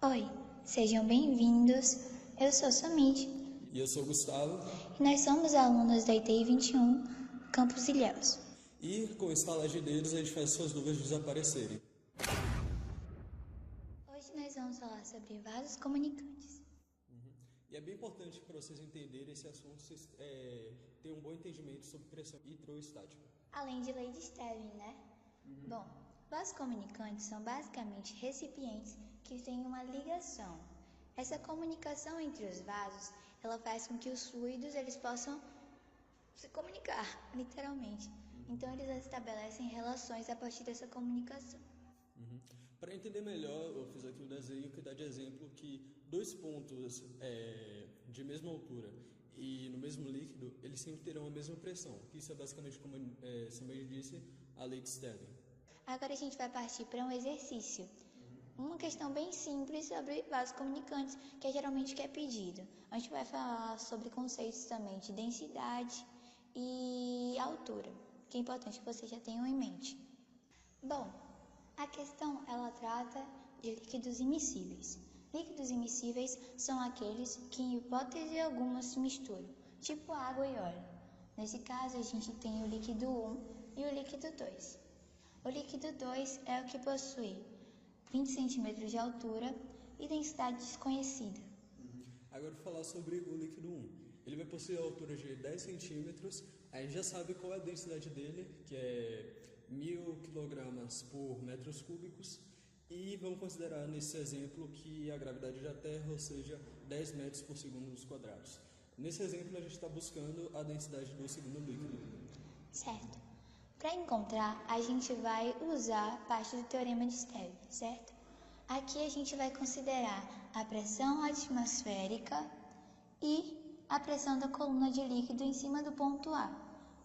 Oi, sejam bem-vindos. Eu sou Samid E eu sou o Gustavo. e nós somos alunos da ITI 21, Campus Ilhéus. E com o estalar de dedos a gente faz suas dúvidas desaparecerem. Hoje nós vamos falar sobre vasos comunicantes. E é bem importante para vocês entenderem esse assunto, vocês terem um bom entendimento sobre pressão hidroestática. Além de lei de Stirling, né? Bom, vasos comunicantes são basicamente recipientes que têm uma ligação. Essa comunicação entre os vasos, ela faz com que os fluidos eles possam se comunicar, literalmente. Então eles estabelecem relações a partir dessa comunicação. Para entender melhor, eu fiz aqui um desenho que dá de exemplo que dois pontos de mesma altura e no mesmo líquido, eles sempre terão a mesma pressão. Isso é basicamente, como Samir disse, a lei de Stirling. Agora a gente vai partir para um exercício. Uma questão bem simples sobre vasos comunicantes, que é geralmente o que é pedido. A gente vai falar sobre conceitos também de densidade e altura, que é importante que vocês já tenham em mente. Bom, a questão ela trata de líquidos immiscíveis. Líquidos immiscíveis são aqueles que em hipótese alguma se misturam, tipo água e óleo. Nesse caso a gente tem o líquido 1 e o líquido 2. O líquido 2 é o que possui 20 centímetros de altura e densidade desconhecida. Agora vou falar sobre o líquido 1. Ele vai possuir a altura de 10 centímetros, aí já sabe qual é a densidade dele, que é 1000 kg por metros cúbicos, e vamos considerar nesse exemplo que a gravidade da Terra, ou seja, 10 metros por segundo quadrados. Nesse exemplo a gente está buscando a densidade do segundo líquido. Certo. Para encontrar, a gente vai usar parte do teorema de Stirling, certo? Aqui a gente vai considerar a pressão atmosférica e a pressão da coluna de líquido em cima do ponto A.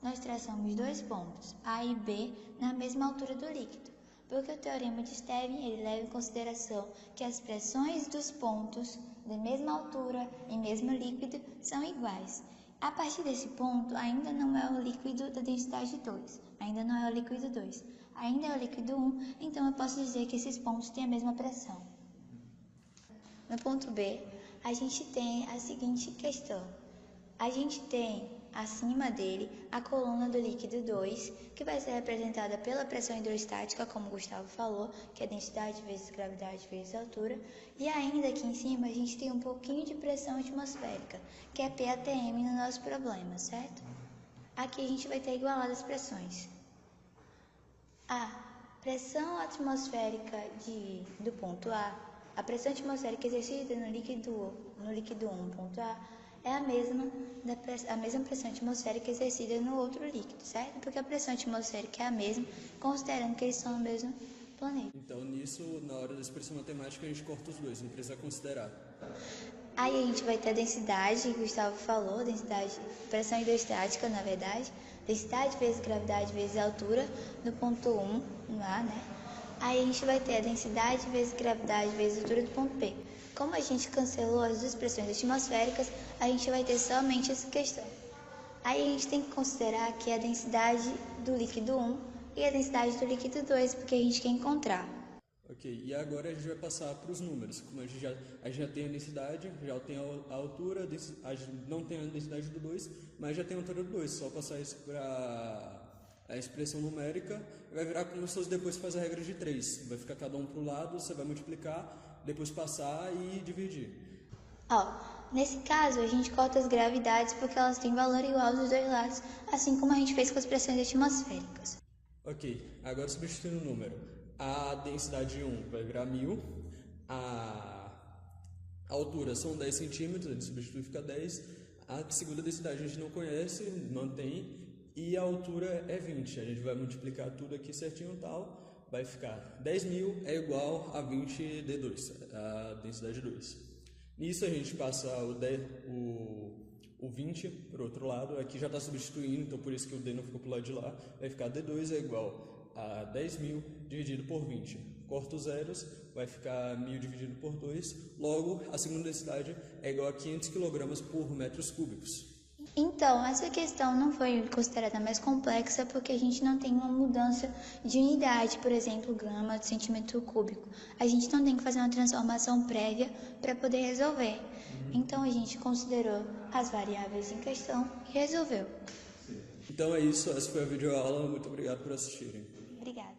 Nós traçamos dois pontos, A e B, na mesma altura do líquido, porque o teorema de Stirling ele leva em consideração que as pressões dos pontos da mesma altura em mesmo líquido são iguais. A partir desse ponto, ainda não é o líquido da densidade 2, ainda não é o líquido 2, ainda é o líquido 1, então eu posso dizer que esses pontos têm a mesma pressão. No ponto B, a gente tem a seguinte questão. A gente tem acima dele a coluna do líquido 2, que vai ser representada pela pressão hidrostática, como o Gustavo falou, que é densidade vezes gravidade vezes altura, e ainda aqui em cima a gente tem um pouquinho de pressão atmosférica, que é PATM no nosso problema, certo? Aqui a gente vai ter igualado as pressões. A pressão atmosférica do ponto A pressão atmosférica exercida no líquido 1, ponto A, é a mesma pressão atmosférica exercida no outro líquido, certo? Porque a pressão atmosférica é a mesma, considerando que eles são o mesmo planeta. Então nisso, na hora da expressão matemática, a gente corta os dois, não precisa considerar. Aí a gente vai ter a densidade, que o Gustavo falou, pressão hidrostática, na verdade, densidade vezes gravidade vezes altura, do ponto 1, no A, né? Aí a gente vai ter a densidade vezes gravidade vezes altura do ponto B. Como a gente cancelou as duas pressões atmosféricas, a gente vai ter somente essa questão. Aí a gente tem que considerar aqui a densidade do líquido 1 e a densidade do líquido 2, porque a gente quer encontrar. Ok, e agora a gente vai passar para os números. Como a gente já tem a densidade, já tem a altura, a gente não tem a densidade do 2, mas já tem a altura do 2. Só passar isso para a expressão numérica, vai virar como se fosse depois faz a regra de 3. Vai ficar cada um para o lado, você vai multiplicar, depois passar e dividir. Nesse caso a gente corta as gravidades porque elas têm valor igual dos dois lados, assim como a gente fez com as pressões atmosféricas. Ok, agora substituindo o número. A densidade 1 vai virar 1000, a altura são 10 centímetros, a gente substitui fica 10, a segunda densidade a gente não conhece, mantém, e a altura é 20, a gente vai multiplicar tudo aqui certinho e tal, vai ficar 10.000 é igual a 20d2, a densidade 2. Nisso a gente passa o 20 para o outro lado, aqui já está substituindo, então por isso que o D não ficou para o lado de lá, vai ficar D2 é igual a 10.000 dividido por 20. Corta os zeros, vai ficar 1.000 dividido por 2, logo a segunda densidade é igual a 500 kg por metros cúbicos. Então, essa questão não foi considerada mais complexa porque a gente não tem uma mudança de unidade, por exemplo, grama de centímetro cúbico. A gente não tem que fazer uma transformação prévia para poder resolver. Então, a gente considerou as variáveis em questão e resolveu. Então é isso, essa foi a videoaula. Muito obrigado por assistirem. Obrigada.